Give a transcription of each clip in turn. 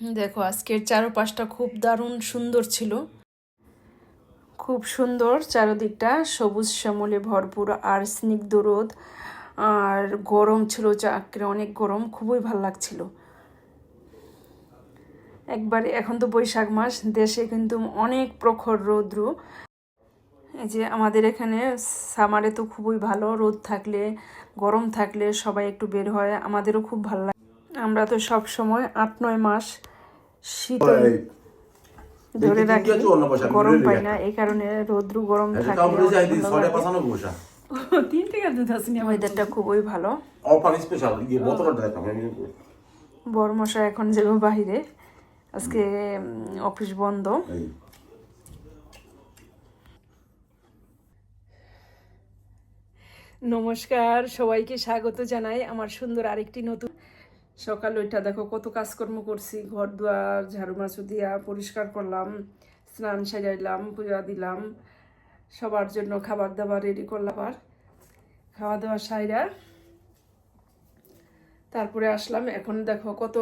দেখো আজকের চারপাশটা খুব দারুণ সুন্দর ছিল, খুব সুন্দর চারদিকটা সবুজ শ্যামলে ভরপুর আর স্নিগ্ধ রোদ আর গরম ছিল, চাকরি অনেক গরম, খুবই ভালো লাগছিল। একবারে এখন তো বৈশাখ মাস, দেশে কিন্তু অনেক প্রখর রৌদ্র। এই যে আমাদের এখানে সামারে তো খুবই ভালো, রোদ থাকলে গরম থাকলে সবাই একটু বের হয়, আমাদেরও খুব ভালো লাগে। আমরা তো সব সময় 8-9 মাস শীত ধরে রাখি, গরম পাই না, এই কারণে রৌদ্র গরম থাকলে ওয়েদারটা খুবই ভালো। বড় মশাই এখন যাবো বাহিরে, আজকে অফিস বন্ধ। নমস্কার, সবাইকে স্বাগত জানাই আমার সুন্দর আরেকটি নতুন সকাল। ওইটা দেখো কত কাজকর্ম করছি, ঘর দুয়ার ঝাড়ু মাছু দিয়া পরিষ্কার করলাম, স্নান সাজাইলাম, পূজা দিলাম, সবার জন্য খাবার দাবার রেডি করলাম। আর খাওয়া দাওয়া সাইরা তারপরে আসলাম। এখন দেখো কত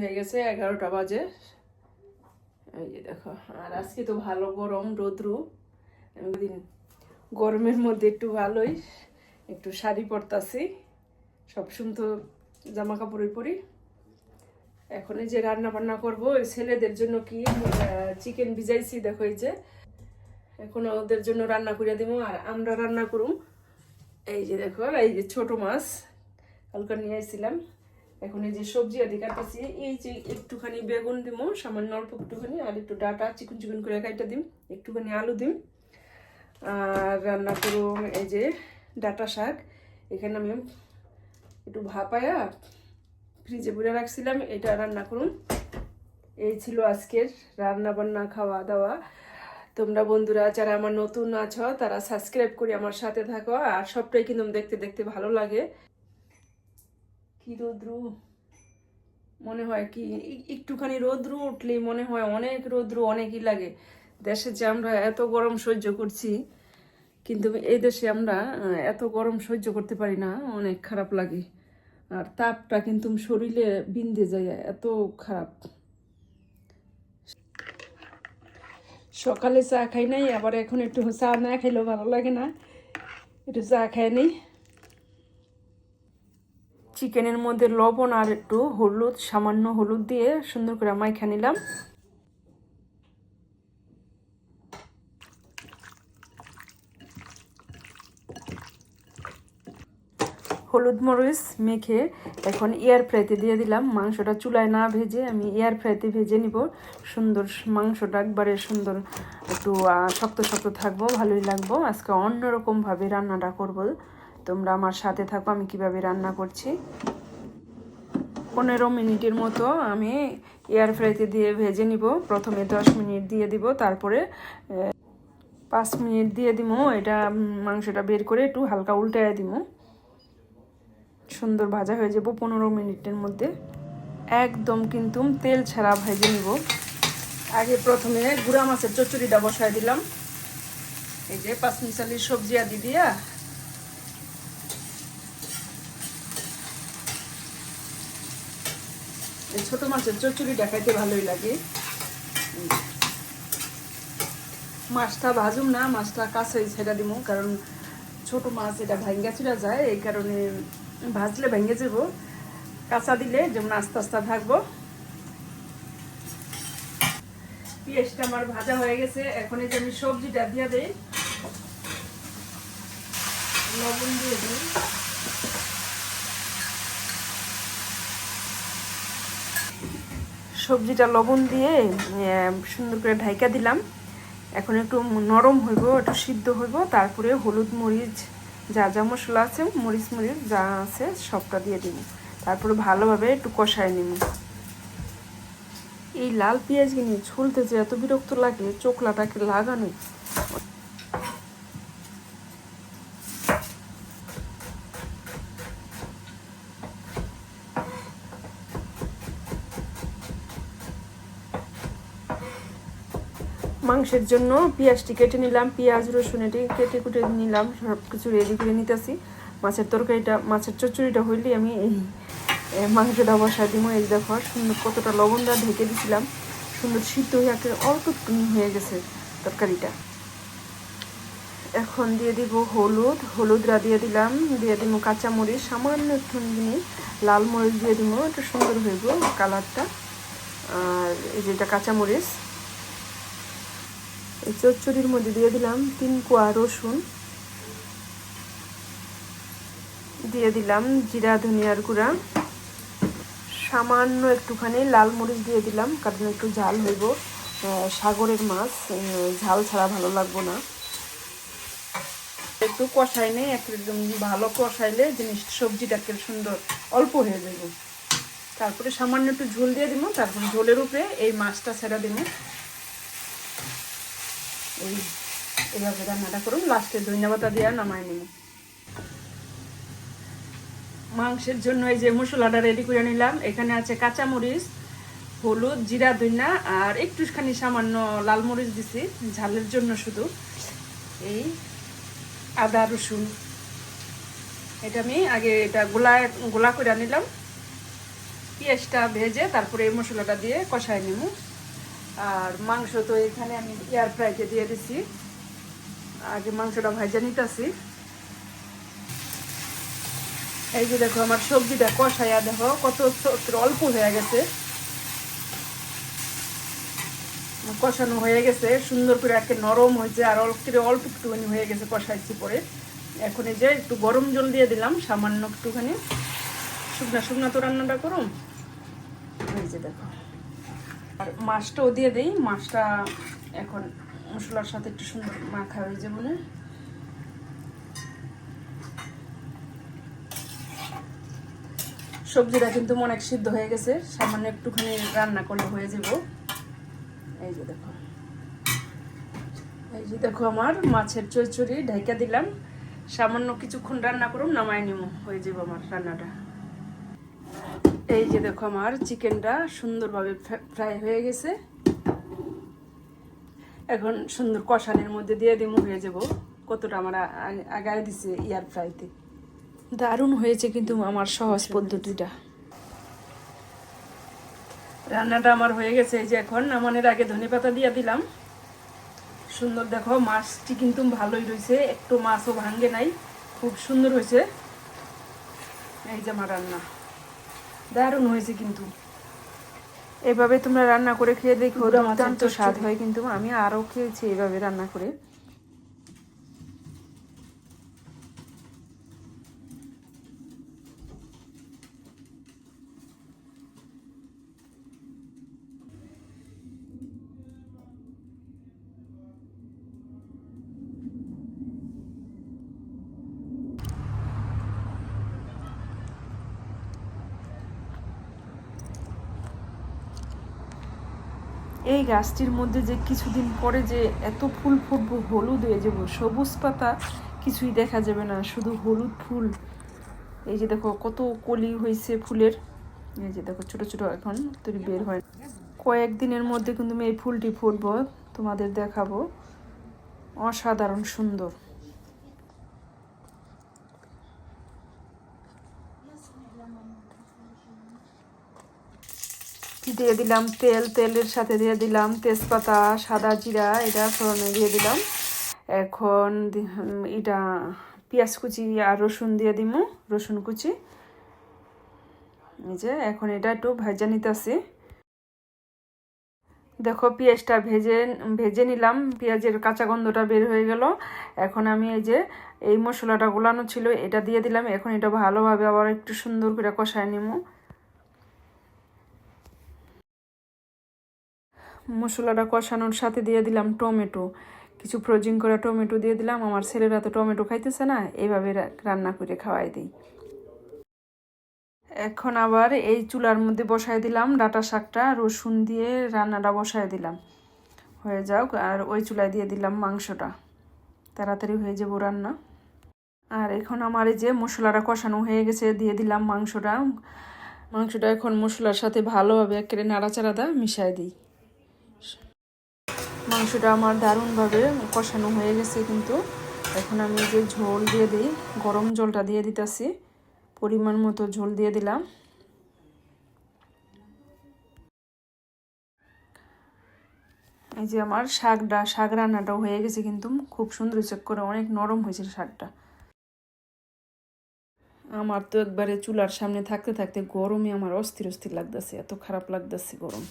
হয়ে গেছে, 11টা বাজে। এই যে দেখো, আর আজকে তো ভালো গরম, রৌদ্রু। দিন গরমের মধ্যে একটু ভালোই, একটু শাড়ি পরতাছি, সবসময় তো জামা কাপড়ই পরি। এখন এই যে রান্না বান্না করবো ছেলেদের জন্য, কি চিকেন ভিজাইছি দেখো, এই যে এখন ওদের জন্য রান্না করে দিব আর আমরা রান্না করুম। এই যে দেখো, এই যে ছোট মাছ হালকা নিয়ে আসছিলাম। এখন এই যে সবজি আদি কাটতেছি, এই যে একটুখানি বেগুন দিব, সামান্য অল্প একটুখানি, আর একটু ডাটা চিকন চিকন করে কাটা দিম, একটুখানি আলু দিম। আর রান্না করুম এই যে ডাটা শাক, এখানে আমি একটু ভাপায়া ফ্রিজে ভরে রাখছিলাম, এটা রান্না করুন। এই ছিল আজকের রান্না বান্না খাওয়া দাওয়া। তোমরা বন্ধুরা যারা আমার নতুন আছো তারা সাবস্ক্রাইব করে আমার সাথে থাকো, আর সবটাই কিন্তু দেখতে দেখতে ভালো লাগে। কি রৌদ্র, মনে হয় কি একটুখানি রৌদ্র উঠলেই মনে হয় অনেক রৌদ্র, অনেকই লাগে। দেশে যে আমরা এত গরম সহ্য করছি, কিন্তু এই দেশে আমরা এত গরম সহ্য করতে পারি না, অনেক খারাপ লাগে। আর তাপটা কিন্তু শরীরে বিন্ধে যায়, এত খারাপ। সকালে চা খাই নাই, আবার এখন একটু চা না খাইলেও ভালো লাগে না, একটু চা খাই নেই। চিকেনের মধ্যে লবণ আর একটু হলুদ, সামান্য হলুদ দিয়ে সুন্দর করে মাইখা নিলাম। হলুদ মরিচ মেখে এখন এয়ার ফ্রাইতে দিয়ে দিলাম। মাংসটা চুলায় না ভেজে আমি এয়ার ফ্রাইতে ভেজে নিব। সুন্দর মাংসটা একবারে সুন্দর একটু শক্ত শক্ত থাকবো, ভালোই লাগবো। আজকে অন্যরকমভাবে রান্নাটা করব, তোমরা আমার সাথে থাকো আমি কিভাবে রান্না করছি। 15 মিনিটের মতো আমি এয়ার ফ্রাইতে দিয়ে ভেজে নিব। প্রথমে 10 মিনিট দিয়ে দিব, তারপরে 5 মিনিট দিয়ে দিব। এটা মাংসটা বের করে একটু হালকা উল্টায় দিব, সুন্দর ভাজা হয়ে যাব 15 মিনিটের মধ্যে। একদম কিন্তু তেল ছাড়া ভেজে নিব। আগে প্রথমে গুঁড়া মাছের চচ্চড়িটা বসায় দিলাম, এই যে 5 মিশালির সবজি আদি দিয়া। এই ছোট মাছের চচ্চড়িটা খাইতে ভালোই লাগে। মাছটা ভাজুম না, মাছটা কাঁচাই ছেড়া দিব, কারণ ছোট মাছ এটা ভাঙ্গা ছিঁড়া যায়, এই কারণে ভাজলে ভেঙে যাব। কাঁচা দিলে যেমন আস্তে আস্তে থাকবো। পেঁয়াজটা আমার ভাজা হয়ে গেছে, এখন এই যে আমি সবজিটা দিয়ে দিই, লবণ দিয়ে দিই। সবজিটা লবণ দিয়ে সুন্দর করে ঢাইকা দিলাম। এখন একটু নরম হইব, একটু সিদ্ধ হইব, তারপরে হলুদ মরিচ যা যা মশলা আছে, মরিচ যা আছে সবটা দিয়ে দিব, তারপরে ভালোভাবে একটু কষায় নিব। এই লাল পেঁয়াজ কিনে ছুলতে যে এত বিরক্ত লাগে, চোখলাটাকে লাগানো। মাংসের জন্য পেঁয়াজটি কেটে নিলাম, পেঁয়াজ রসুন এটি কেটে কুটে নিলাম, সব কিছু রেডি করে নিতেছি। মাছের তরকারিটা, মাছের চচ্চড়িটা হইলে আমি এই মাংসটা বসাই দিব। এই দেখো সুন্দর কতটা লবণ দিয়ে ঢেকে দিছিলাম, সুন্দর সিদ্ধ হয়ে অল্প হয়ে গেছে তরকারিটা। এখন দিয়ে দিব হলুদরা দিয়ে দিলাম, দিয়ে দিব কাঁচামরিচ, সামান্য একটু লাল মরিচ দিয়ে দিব, একটু সুন্দর হইব কালারটা। আর এই যেটা কাঁচামরিচ, এই চচ্চড়ির মধ্যে দিয়ে দিলাম 3 কোয়া রসুন, দিয়ে দিলাম জিরা ধনিয়ার গুঁড়া, সামান্য একটুখানি লাল মরিচ দিয়ে দিলাম, কারণ একটু ঝাল হইব, সাগরের মাছ ঝাল ছাড়া ভালো লাগবো না। একটু কষাই নেই, একদম ভালো কষাইলে জিনিস সবজিটাকে সুন্দর অল্প হয়ে যাবে। তারপরে সামান্য একটু ঝোল দিয়ে দিব, তারপর ঝোলের উপরে এই মাছটা ছেড়ে দিব। এইভাবে রান্নাটা করুন, লাস্টে ধনিয়া পাতা দিয়ে নামাই নিব। মাংসের জন্য এই যে মশলাটা রেডি করে নিলাম। এখানে আছে কাঁচামরিচ, হলুদ, জিরা, ধনিয়া আর একটুখানি সামান্য লাল মরিচ দিছি ঝালের জন্য শুধু। এই আদা রসুন এটা আমি আগে গোলা করে নিলাম। পেঁয়াজটা ভেজে তারপরে এই মশলাটা দিয়ে কষাই নিব। আর মাংস তো এখানে আমি এয়ার ফ্রাইতে দিয়ে দিছি, আগে মাংসটা ভাজা নিতেছি। এই যে দেখো আমার সবজিটা কষাইয়া দেখো কত অল্প হয়ে গেছে, কষানো হয়ে গেছে সুন্দর করে, একে নরম হয়েছে আর অল্প একটুখানি হয়ে গেছে কষাইছি পরে। এখন এই যে একটু গরম জল দিয়ে দিলাম সামান্য একটুখানি, শুকনা তো রান্নাটা করুন। এই যে দেখো, আর মাছটাও দিয়ে দিই। মাছটা এখন মশলার সাথে একটু সুন্দর মাখা হয়ে যাবে না। সবজিটা কিন্তু অনেক সিদ্ধ হয়ে গেছে, সামান্য একটুখানি রান্না করলে হয়ে যাব। এই যে দেখো আমার মাছের চচ্চড়ি ঢাইকা দিলাম, সামান্য কিছুক্ষণ রান্না করুন, নামাই নিব, হয়ে যাব আমার রান্নাটা। এই যে দেখো আমার চিকেনটা সুন্দরভাবে ফ্রাই হয়ে গেছে। এখন সুন্দর কষানোর মধ্যে দিয়ে দিব, হয়ে যাব। কতটা আমার আগায় দিছে এয়ার ফ্রাইতে, দারুণ হয়েছে কিন্তু আমার সহজ পদ্ধতিটা। রান্নাটা আমার হয়ে গেছে। এই যে এখন নামানোর আগে ধনেপাতা দিয়ে দিলাম। সুন্দর দেখো মাছটি কিন্তু ভালোই রয়েছে, একটু মাছও ভাঙ্গে নাই, খুব সুন্দর হয়েছে। এই যে আমার রান্না দারুণ হয়েছে কিন্তু। এভাবে তোমরা রান্না করে খেয়ে দেখো, অত্যন্ত স্বাদ হয় কিন্তু। আমি আরও খেয়েছি এভাবে রান্না করে। এই গাছটির মধ্যে যে কিছুদিন পরে যে এত ফুল ফুটবো, হলুদ হয়ে যাবো, সবুজ পাতা কিছুই দেখা যাবে না, শুধু হলুদ ফুল। এই যে দেখো কত কলি হয়েছে ফুলের। এই যে দেখো ছোট ছোট এখন তৈরি বের হয়। কয়েকদিনের মধ্যে কিন্তু আমি এই ফুলটি ফুটবো, তোমাদের দেখাবো। অসাধারণ সুন্দর। দিয়ে দিলাম তেলের সাথে দিয়ে দিলাম তেজপাতা, সাদা জিরা, এটা ফোড়নে দিয়ে দিলাম। এখন এটা পেঁয়াজ কুচি আর রসুন দিয়ে দিব, রসুন কুচি। এই যে এখন এটা একটু ভেজে নিতেছি। দেখো পেঁয়াজটা ভেজে নিলাম, পেঁয়াজের কাঁচা গন্ধটা বের হয়ে গেল। এখন আমি এই মশলাটা গোলানো ছিল এটা দিয়ে দিলাম। এখন এটা ভালোভাবে আবার একটু সুন্দর করে কষায় নিব। মশলাটা কষানোর সাথে দিয়ে দিলাম টমেটো, কিছু ফ্রোজিং করা টমেটো দিয়ে দিলাম। আমার ছেলেরা তো টমেটো খাইতেছে না, এইভাবে রান্না করে খাওয়াই দিই। এখন আবার এই চুলার মধ্যে বসাই দিলাম ডাঁটা শাকটা, রসুন দিয়ে রান্নাটা বসাই দিলাম, হয়ে যাক। আর ওই চুলায় দিয়ে দিলাম মাংসটা, তাড়াতাড়ি হয়ে যাবো রান্না। আর এখন আমার এই যে মশলাটা কষানো হয়ে গেছে, দিয়ে দিলাম মাংসটা এখন মশলার সাথে ভালোভাবে একেবারে নাড়াচাড়া মিশাই দিই। মাংসটা আমার দারুণভাবে কষানো হয়ে গেছে কিন্তু। এখন আমি যে ঝোল দিয়ে দিই, গরম জলটা দিয়ে দিতেছি, পরিমাণ মতো ঝোল দিয়ে দিলাম। এই যে আমার শাক রান্নাটাও হয়ে গেছে, কিন্তু খুব সুন্দর হয়েছে, করে অনেক নরম হয়েছে শাকটা। আমার তো একবারে চুলার সামনে থাকতে থাকতে গরমে আমার অস্থির অস্থির লাগতেছে, এত খারাপ লাগতেছে গরম।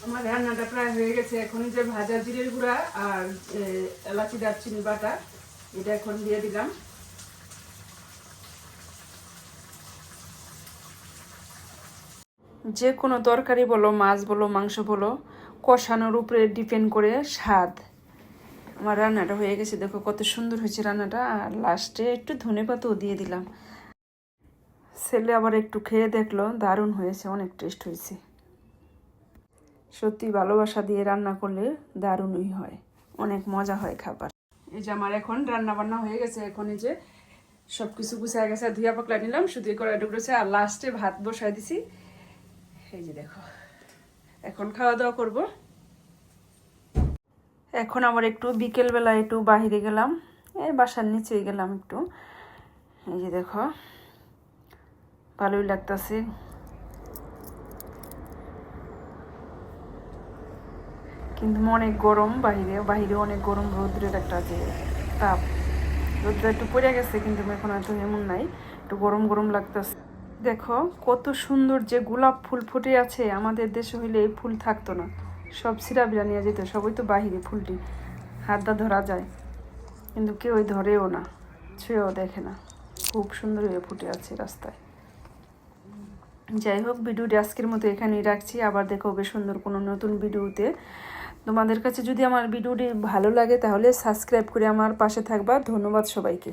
আমার রান্নাটা প্রায় হয়ে গেছে। এখন যে ভাজা জিরের গুঁড়া আর এলাচি দারচিনি বাটা, এটা এখন দিয়ে দিলাম। যে কোনো তরকারি বলো, মাছ বলো, মাংস বলো, কষানোর উপরে ডিপেন্ড করে স্বাদ। আমার রান্নাটা হয়ে গেছে, দেখো কত সুন্দর হয়েছে রান্নাটা। আর লাস্টে একটু ধনেপাতাও দিয়ে দিলাম। ছেলে আবার একটু খেয়ে দেখলো, দারুণ হয়েছে, অনেক টেস্ট হয়েছে। সত্যি ভালোবাসা দিয়ে রান্না করলে দারুণই হয়, অনেক মজা হয় খাবার। এই যে আমার এখন রান্না বান্না হয়ে গেছে। এখন এই যে সব কিছু গুছায় গেছে, ধুয়া পাকলা নিলাম, শুধু করে ডুকরেছে। আর লাস্টে ভাত বসাই দিছি। এই যে দেখো, এখন খাওয়া দাওয়া করব। এখন আবার একটু বিকেলবেলা একটু বাহিরে গেলাম, এই বাসার নিচে গেলাম একটু। এই যে দেখো, ভালোই লাগতেছে। কিন্তু অনেক গরম বাহিরে অনেক গরম, রৌদ্রের একটা যে তাপ, রৌদ্র একটু পড়ে গেছে, কিন্তু এখন এত এমন নাই, একটু গরম গরম লাগতেছে। দেখো কত সুন্দর যে গোলাপ ফুল ফুটে আছে। আমাদের দেশে হইলে এই ফুল থাকতো না, সব সিরাবিরা নিয়ে যেত, সবই তো বাহিরে। ফুলটি হাতটা ধরা যায়, কিন্তু কেউই ধরেও না, ছুঁয়েও দেখে না। খুব সুন্দর হয়ে ফুটে আছে রাস্তায়। যাই হোক, ভিডিওটি আজকের মতো এখানেই রাখছি। আবার দেখো বেশ সুন্দর কোনো নতুন ভিডিওতে। তোমাদের কাছে যদি আমার ভিডিওটি ভালো লাগে তাহলে সাবস্ক্রাইব করে আমার পাশে থাকবা। ধন্যবাদ সবাইকে।